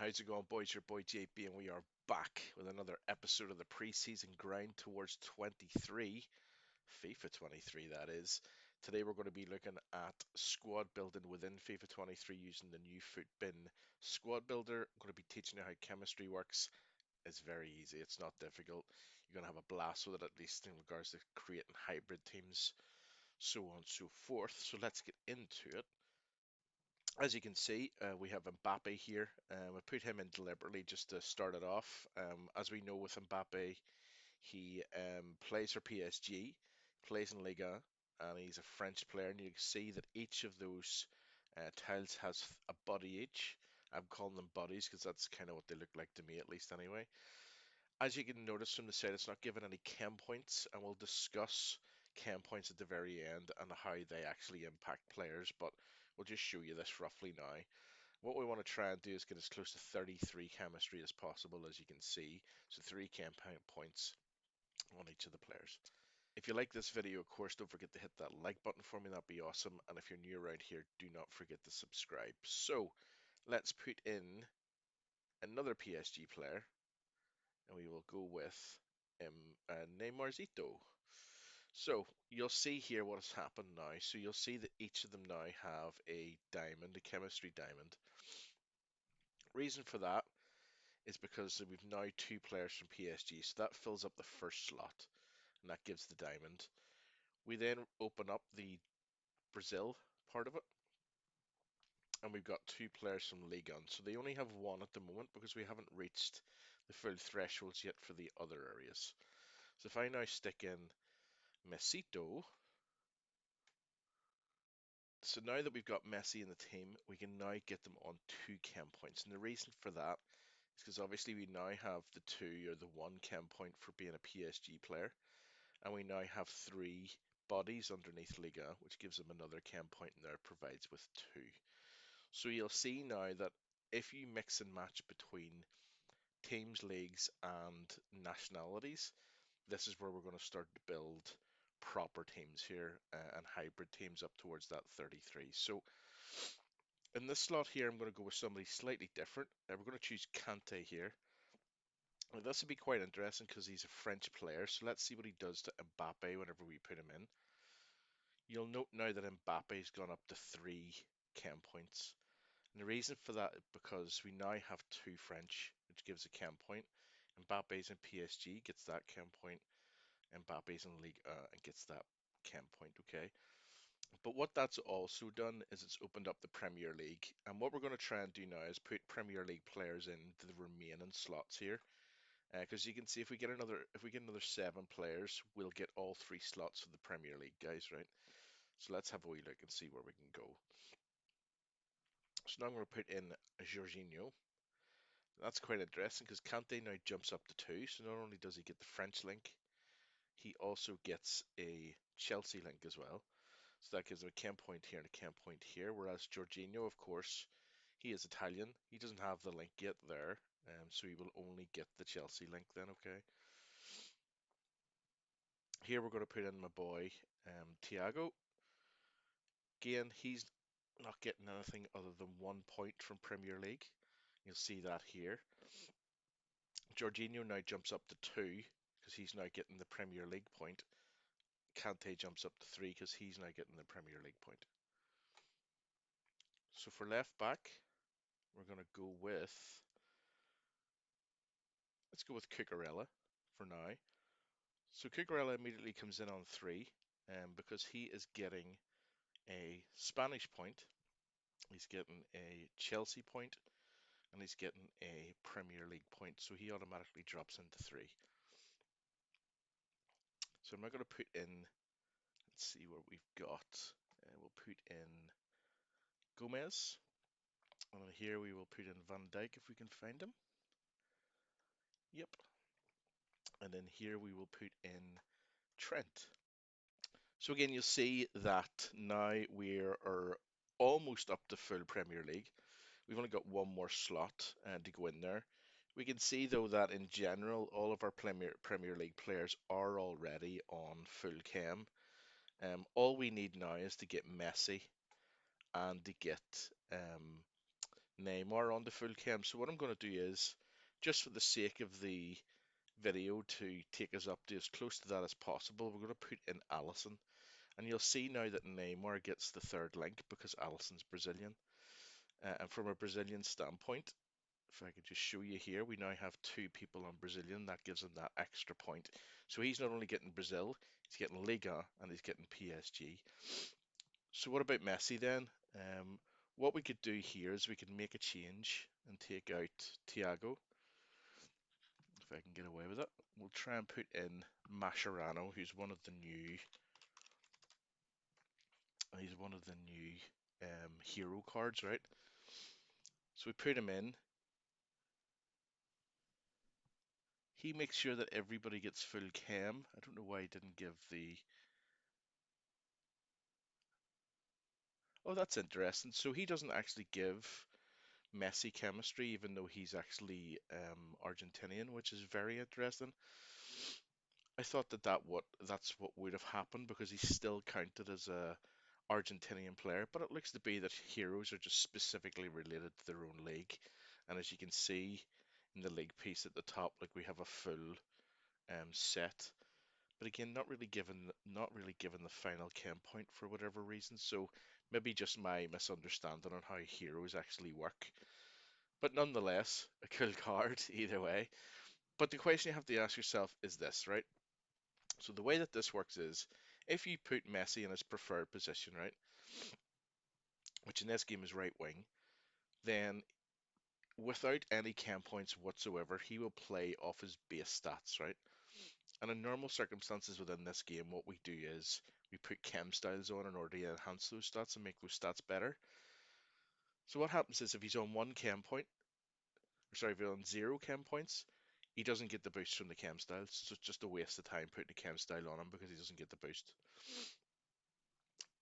How's it going, boys? Your boy JP, and we are back with another episode of the preseason grind towards 23, FIFA 23, that is. Today we're going to be looking at squad building within FIFA 23 using the new FUTBIN Squad Builder. I'm going to be teaching you how chemistry works. It's very easy, it's not difficult. You're going to have a blast with it, at least in regards to creating hybrid teams, so on and so forth. So let's get into it. As you can see, we have Mbappe here. We put him in deliberately just to start it off. As we know with Mbappe, he plays for PSG, plays in Liga, and he's a French player. And you can see that each of those tiles has a body each. I'm calling them bodies because that's kind of what they look like to me, at least anyway. As you can notice from the side, it's not given any chem points, and we'll discuss chem points at the very end and how they actually impact players, but we'll just show you this roughly now. What we want to try and do is get as close to 33 chemistry as possible, as you can see, so 3 chem points on each of the players. If you like this video, of course, don't forget to hit that like button for me, that'd be awesome, and if you're new around here, do not forget to subscribe. So, let's put in another PSG player, and we will go with Neymarzito. So you'll see here what has happened now. So you'll see that each of them now have a diamond, a chemistry diamond. Reason for that is because we've now 2 players from PSG, so that fills up the first slot, and that gives the diamond. We then open up the Brazil part of it, and we've got 2 players from Ligue 1, so they only have 1 at the moment because we haven't reached the full thresholds yet for the other areas. So if I now stick in Messito, so now that we've got Messi in the team, we can now get them on 2 chem points, and the reason for that is because obviously we now have the 2 or the 1 chem point for being a PSG player, and we now have 3 bodies underneath Liga, which gives them another chem point, and there provides with 2. So you'll see now that if you mix and match between teams, leagues, and nationalities, this is where we're going to start to build proper teams here and hybrid teams up towards that 33. So in this slot here, I'm going to go with somebody slightly different. We're going to choose Kante here. Now, this would be quite interesting because he's a French player. So let's see what he does to Mbappe whenever we put him in. You'll note now that Mbappe's gone up to 3 chem points. And the reason for that is because we now have 2 French, which gives a chem point. Mbappe's in PSG, gets that chem point. Mbappe's in Ligue 1 and gets that chem point, okay? But what that's also done is it's opened up the Premier League. And what we're going to try and do now is put Premier League players into the remaining slots here. Because you can see if we get another 7 players, we'll get all 3 slots of the Premier League, guys, right? So let's have a wee look and see where we can go. So now I'm going to put in Jorginho. That's quite interesting because Kante now jumps up to 2. So not only does he get the French link, he also gets a Chelsea link as well. So that gives him a chem point here and a chem point here. Whereas Jorginho, of course, he is Italian. He doesn't have the link yet there. So he will only get the Chelsea link then, okay? Here we're going to put in my boy, Thiago. Again, he's not getting anything other than 1 point from Premier League. You'll see that here. Jorginho now jumps up to 2 because he's now getting the Premier League point. Kante jumps up to 3 because he's now getting the Premier League point. So for left back, we're going to go with, let's go with Cucurella for now. So Cucurella immediately comes in on 3 because he is getting a Spanish point, he's getting a Chelsea point, and he's getting a Premier League point. So he automatically drops into 3. So I'm now going to put in, let's see what we've got. We'll put in Gomez. And here we will put in Van Dijk if we can find him. Yep. And then here we will put in Trent. So again, you'll see that now we are almost up to full Premier League. We've only got 1 more slot to go in there. We can see though that in general, all of our Premier League players are already on full chem. All we need now is to get Messi and to get Neymar on the full cam. So what I'm going to do is, just for the sake of the video to take us up to as close to that as possible, we're going to put in Alisson. And you'll see now that Neymar gets the third link because Alisson's Brazilian. And from a Brazilian standpoint, if I could just show you here, we now have two people on Brazilian. That gives him that extra point. So he's not only getting Brazil, he's getting Liga and he's getting PSG. So what about Messi then? What we could do here is we could make a change and take out Thiago, if I can get away with it. We'll try and put in Mascherano, who's one of the new, hero cards, right? So we put him in. He makes sure that everybody gets full chem. I don't know why he didn't give the. Oh, that's interesting. So he doesn't actually give Messi chemistry, even though he's actually Argentinian, which is very interesting. I thought that's what would have happened because he's still counted as a Argentinian player, but it looks to be that heroes are just specifically related to their own league. And as you can see in the league piece at the top, like we have a full set. But again, not really given the final chem point for whatever reason. So maybe just my misunderstanding on how heroes actually work. But nonetheless, a cool card either way. But the question you have to ask yourself is this, right? So the way that this works is if you put Messi in his preferred position, right, which in this game is right wing, then without any chem points whatsoever, he will play off his base stats, right? And in normal circumstances within this game, what we do is we put chem styles on in order to enhance those stats and make those stats better. So what happens is if he's on one chem point, or sorry, if he's on 0 chem points, he doesn't get the boost from the chem styles. So it's just a waste of time putting a chem style on him because he doesn't get the boost.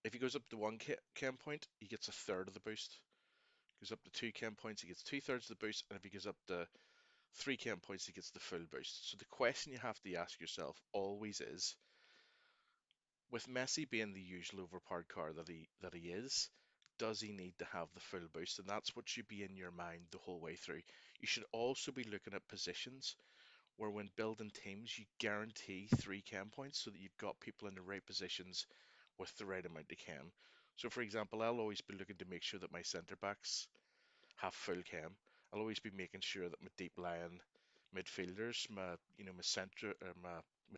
If he goes up to 1 chem point, he gets a third of the boost. Goes up to 2 chem points, he gets 2/3 of the boost, and if he goes up to 3 chem points, he gets the full boost. So the question you have to ask yourself always is, with Messi being the usual overpowered card that he is, does he need to have the full boost? And that's what should be in your mind the whole way through. You should also be looking at positions where when building teams, you guarantee 3 chem points so that you've got people in the right positions with the right amount of chem. So for example, I'll always be looking to make sure that my centre backs have full chem. I'll always be making sure that my deep lying midfielders, my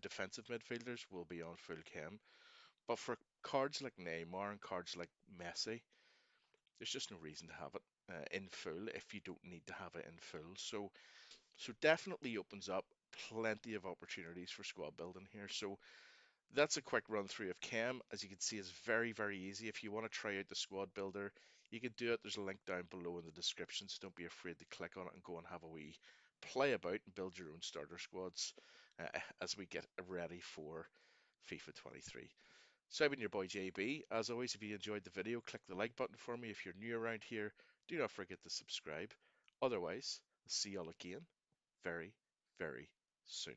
defensive midfielders will be on full chem. But for cards like Neymar and cards like Messi, there's just no reason to have it in full if you don't need to have it in full. So definitely opens up plenty of opportunities for squad building here. So that's a quick run through of Chem. As you can see, it's very, very easy. If you want to try out the squad builder, you can do it. There's a link down below in the description, so don't be afraid to click on it and go and have a wee play about and build your own starter squads as we get ready for FIFA 23. So I've been your boy JB. As always, if you enjoyed the video, click the like button for me. If you're new around here, do not forget to subscribe. Otherwise, I'll see y'all again very, very soon.